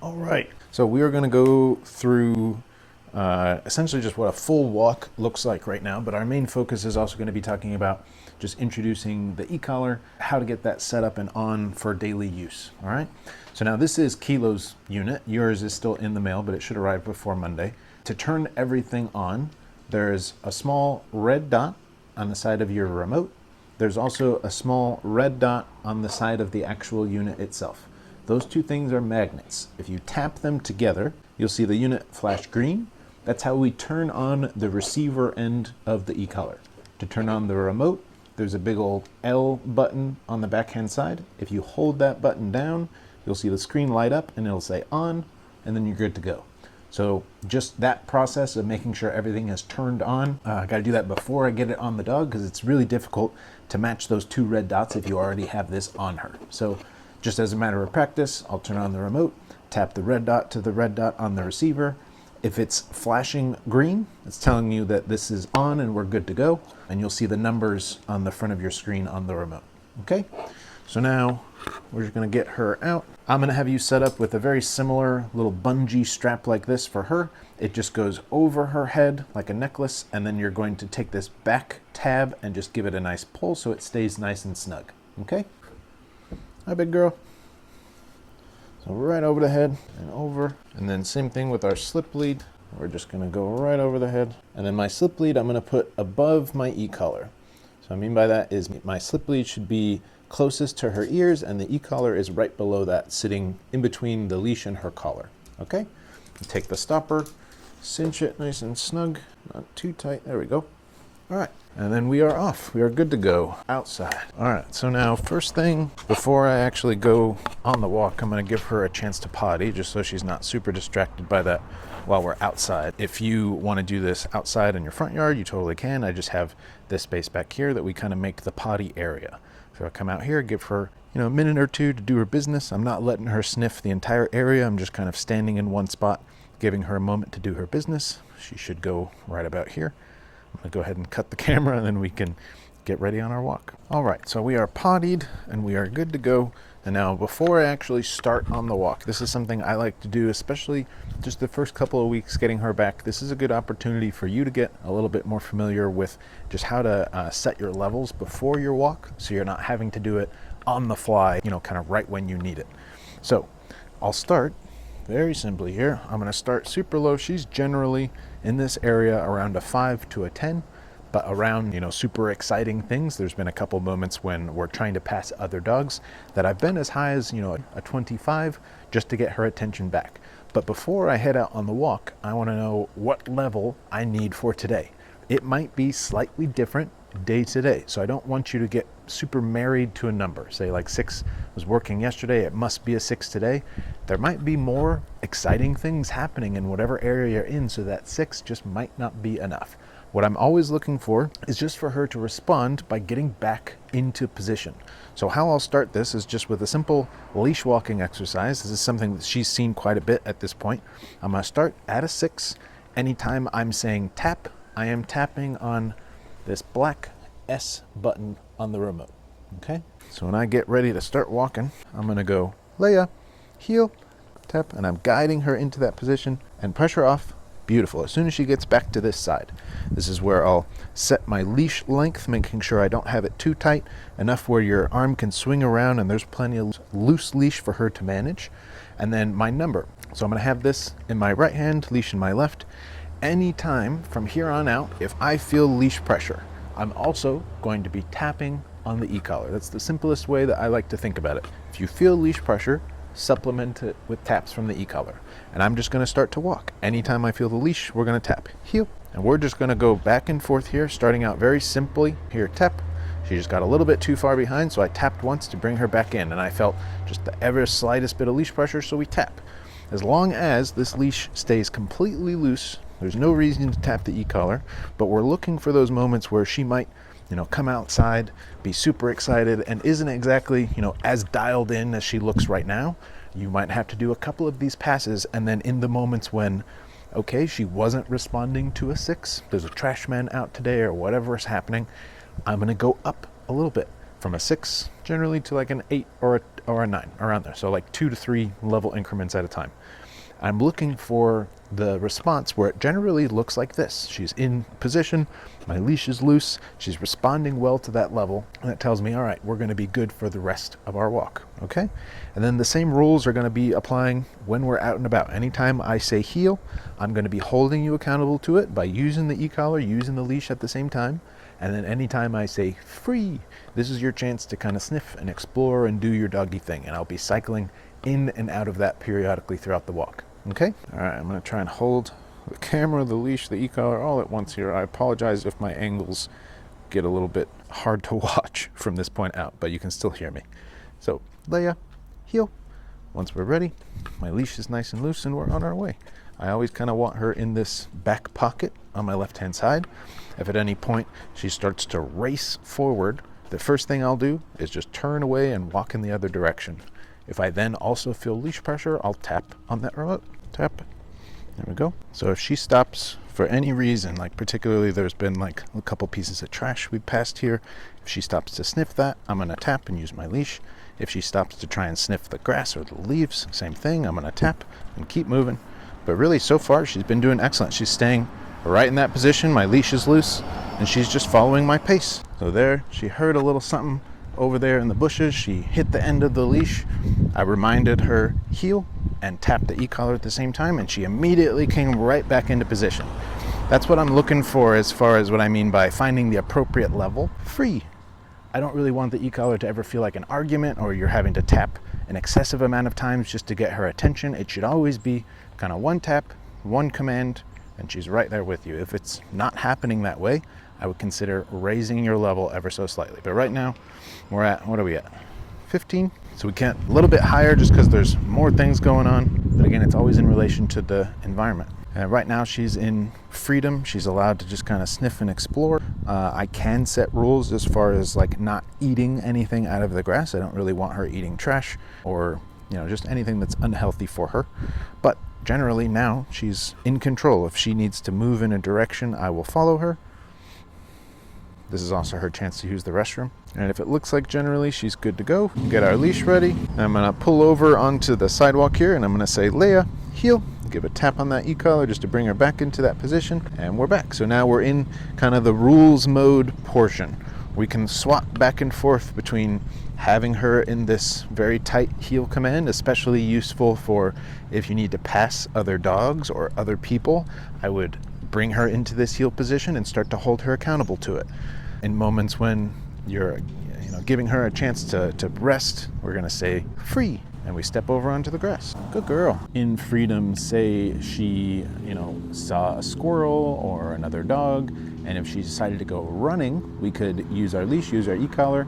All right, so we are going to go through essentially just what a full walk looks like right now, but our main focus is also going to be talking about just introducing the e-collar, how to get that set up and on for daily use. All right, so now this is Kilo's unit. Yours is still in the mail, but it should arrive before Monday. To turn everything on, there's a small red dot on the side of your remote. There's also a small red dot on the side of the actual unit itself. Those two things are magnets. If you tap them together, you'll see the unit flash green. That's how we turn on the receiver end of the e-collar. To turn on the remote, there's a big old L button on the backhand side. If you hold that button down, you'll see the screen light up and it'll say on, and then you're good to go. So just that process of making sure everything is turned on, I gotta do that before I get it on the dog because it's really difficult to match those two red dots if you already have this on her. So just as a matter of practice, I'll turn on the remote, tap the red dot to the red dot on the receiver. If it's flashing green, it's telling you that this is on and we're good to go. And you'll see the numbers on the front of your screen on the remote. Okay, so now we're just gonna get her out. I'm gonna have you set up with a very similar little bungee strap like this for her. It just goes over her head like a necklace, and then you're going to take this back tab and just give it a nice pull so it stays nice and snug, okay? Hi, big girl. So right over the head and over. And then same thing with our slip lead. We're just gonna go right over the head. And then my slip lead, I'm gonna put above my e-collar. So I mean by that is my slip lead should be closest to her ears and the e-collar is right below that, sitting in between the leash and her collar, okay? Take the stopper, cinch it nice and snug, not too tight, there we go. All right, and then we are off. We are good to go outside. All right, so now first thing, before I actually go on the walk, I'm gonna give her a chance to potty just so she's not super distracted by that while we're outside. If you wanna do this outside in your front yard, you totally can. I just have this space back here that we kind of make the potty area. So I come out here, give her a minute or two to do her business. I'm not letting her sniff the entire area. I'm just kind of standing in one spot, giving her a moment to do her business. She should go right about here. I'm gonna go ahead and cut the camera and then we can get ready on our walk. All right, so we are pottied and we are good to go. And now before I actually start on the walk, this is something I like to do, especially just the first couple of weeks getting her back. This is a good opportunity for you to get a little bit more familiar with just how to set your levels before your walk, so you're not having to do it on the fly, kind of right when you need it. So I'll start very simply here. I'm gonna start super low. She's generally in this area around a 5 to a 10, but around, super exciting things. There's been a couple moments when we're trying to pass other dogs that I've been as high as, a 25 just to get her attention back. But before I head out on the walk, I wanna know what level I need for today. It might be slightly different day to day. So I don't want you to get super married to a number. Say like 6 was working yesterday, it must be a 6 today. There might be more exciting things happening in whatever area you're in, so that 6 just might not be enough. What I'm always looking for is just for her to respond by getting back into position. So how I'll start this is just with a simple leash walking exercise. This is something that she's seen quite a bit at this point. I'm gonna start at a 6. Anytime I'm saying tap, I am tapping on this black S button on the remote, okay? So when I get ready to start walking, I'm gonna go Leia, heel, tap, and I'm guiding her into that position and pressure off. Beautiful. As soon as she gets back to this side, this is where I'll set my leash length, making sure I don't have it too tight, enough where your arm can swing around and there's plenty of loose leash for her to manage. And then my number. So I'm gonna have this in my right hand, leash in my left. Anytime from here on out, if I feel leash pressure, I'm also going to be tapping on the e-collar. That's the simplest way that I like to think about it. If you feel leash pressure, supplement it with taps from the e-collar. And I'm just gonna start to walk. Anytime I feel the leash, we're gonna tap, heel. And we're just gonna go back and forth here, starting out very simply. Here, tap. She just got a little bit too far behind, so I tapped once to bring her back in. And I felt just the ever slightest bit of leash pressure, so we tap. As long as this leash stays completely loose, there's no reason to tap the e-collar, but we're looking for those moments where she might, come outside, be super excited, and isn't exactly, as dialed in as she looks right now. You might have to do a couple of these passes, and then in the moments when, okay, she wasn't responding to a 6, there's a trash man out today or whatever is happening, I'm gonna go up a little bit. from a 6 generally to like an 8 or a 9, around there. So like 2 to 3 level increments at a time. I'm looking for the response where it generally looks like this. She's in position, my leash is loose, she's responding well to that level, and that tells me, all right, we're going to be good for the rest of our walk, okay? And then the same rules are going to be applying when we're out and about. Anytime I say heel, I'm going to be holding you accountable to it by using the e-collar, using the leash at the same time. And then anytime I say free, this is your chance to kind of sniff and explore and do your doggy thing. And I'll be cycling in and out of that periodically throughout the walk. Okay? All right, I'm going to try and hold the camera, the leash, the e-collar all at once here. I apologize if my angles get a little bit hard to watch from this point out, but you can still hear me. So, Leia, heel. Once we're ready, my leash is nice and loose and we're on our way. I always kind of want her in this back pocket on my left-hand side. If at any point she starts to race forward, the first thing I'll do is just turn away and walk in the other direction. If I then also feel leash pressure, I'll tap on that remote. Tap. There we go. So if she stops for any reason, like particularly there's been like a couple pieces of trash we passed here, if she stops to sniff that, I'm going to tap and use my leash. If she stops to try and sniff the grass or the leaves, same thing, I'm going to tap and keep moving. But really, so far, she's been doing excellent. She's staying right in that position. My leash is loose, and she's just following my pace. So there, she heard a little something over there in the bushes. She hit the end of the leash. I reminded her heel and tapped the e-collar at the same time, and she immediately came right back into position. That's what I'm looking for as far as what I mean by finding the appropriate level. Free. I don't really want the e-collar to ever feel like an argument or you're having to tap an excessive amount of times just to get her attention. It should always be kind of one tap, one command, and she's right there with you. If it's not happening that way, I would consider raising your level ever so slightly. But right now, we're at, what are we at? 15? So we can't, a little bit higher just because there's more things going on. But again, it's always in relation to the environment. And right now she's in freedom. She's allowed to just kind of sniff and explore. I can set rules as far as like not eating anything out of the grass. I don't really want her eating trash or, you know, just anything that's unhealthy for her. But generally now she's in control. If she needs to move in a direction, I will follow her. This is also her chance to use the restroom. And if it looks like generally she's good to go, get our leash ready. I'm gonna pull over onto the sidewalk here and I'm gonna say, Leia, heel. Give a tap on that e-collar just to bring her back into that position, and we're back. So now we're in kind of the rules mode portion. We can swap back and forth between having her in this very tight heel command, especially useful for if you need to pass other dogs or other people. I would bring her into this heel position and start to hold her accountable to it. In moments when you're giving her a chance to rest, we're gonna say free. And we step over onto the grass. Good girl. In freedom, say she, saw a squirrel or another dog, and if she decided to go running, we could use our leash, use our e-collar,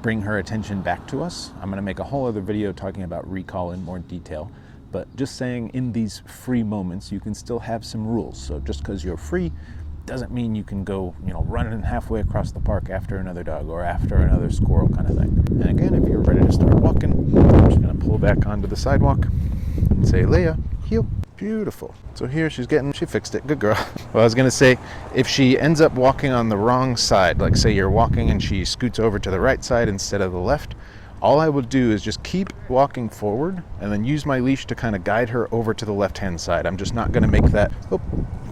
bring her attention back to us. I'm gonna make a whole other video talking about recall in more detail, but just saying in these free moments, you can still have some rules. So just because you're free doesn't mean you can go, running halfway across the park after another dog or after another squirrel kind of thing. And again, if you're ready to start walking, I'm just gonna pull back onto the sidewalk and say, Leia, heel. Beautiful. So here she fixed it, good girl. Well, I was gonna say, if she ends up walking on the wrong side, like say you're walking and she scoots over to the right side instead of the left, all I would do is just keep walking forward and then use my leash to kind of guide her over to the left-hand side. I'm just not gonna make that,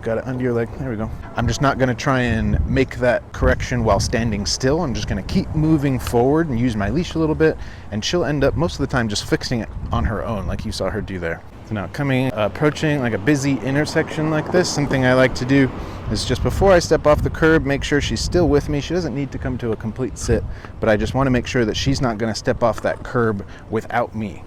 got it under your leg, there we go. I'm just not gonna try and make that correction while standing still. I'm just gonna keep moving forward and use my leash a little bit, and she'll end up most of the time just fixing it on her own, like you saw her do there. So now approaching like a busy intersection like this, something I like to do is just before I step off the curb, make sure she's still with me. She doesn't need to come to a complete sit, but I just wanna make sure that she's not gonna step off that curb without me.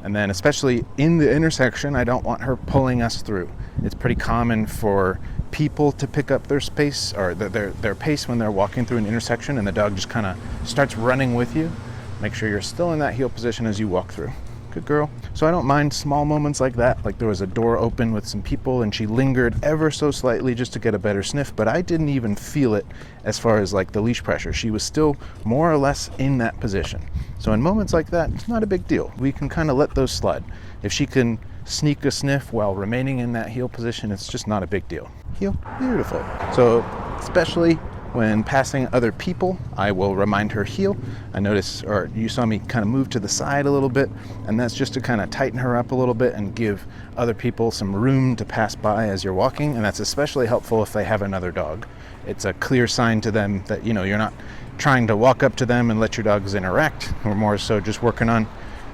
And then especially in the intersection, I don't want her pulling us through. It's pretty common for people to pick up their space or their pace when they're walking through an intersection, and the dog just kind of starts running with you. Make sure you're still in that heel position as you walk through. Good girl. So I don't mind small moments like that. Like there was a door open with some people and she lingered ever so slightly just to get a better sniff, but I didn't even feel it as far as like the leash pressure. She was still more or less in that position. So in moments like that, it's not a big deal. We can kind of let those slide. If she can sneak a sniff while remaining in that heel position, it's just not a big deal. Heel, beautiful. So especially When passing other people, I will remind her heel. I notice, or you saw me kind of move to the side a little bit, and that's just to kind of tighten her up a little bit and give other people some room to pass by as you're walking, and that's especially helpful if they have another dog. It's a clear sign to them that, you know, you're not trying to walk up to them and let your dogs interact. We're more so just working on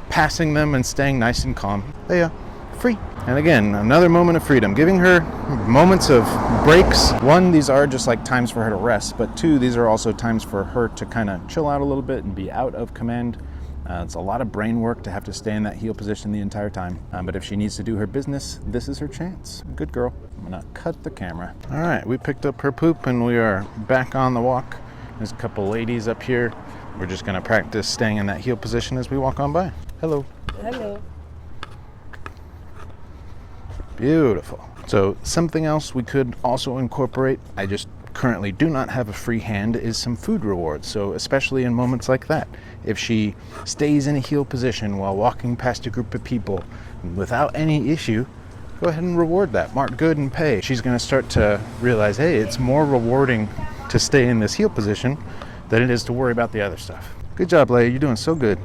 passing them and staying nice and calm. Leia, free. And again, another moment of freedom, giving her moments of breaks. One, these are just like times for her to rest, but two, these are also times for her to kind of chill out a little bit and be out of command. It's a lot of brain work to have to stay in that heel position the entire time, but if she needs to do her business, this is her chance. Good girl. I'm gonna cut the camera. All right, we picked up her poop and we are back on the walk. There's a couple ladies up here. We're just gonna practice staying in that heel position as we walk on by. Hello. Hello. Beautiful. So something else we could also incorporate, I just currently do not have a free hand, is some food rewards. So especially in moments like that, if she stays in a heel position while walking past a group of people without any issue, go ahead and reward that. Mark good and pay. She's going to start to realize, hey, it's more rewarding to stay in this heel position than it is to worry about the other stuff. Good job, Leia. You're doing so good.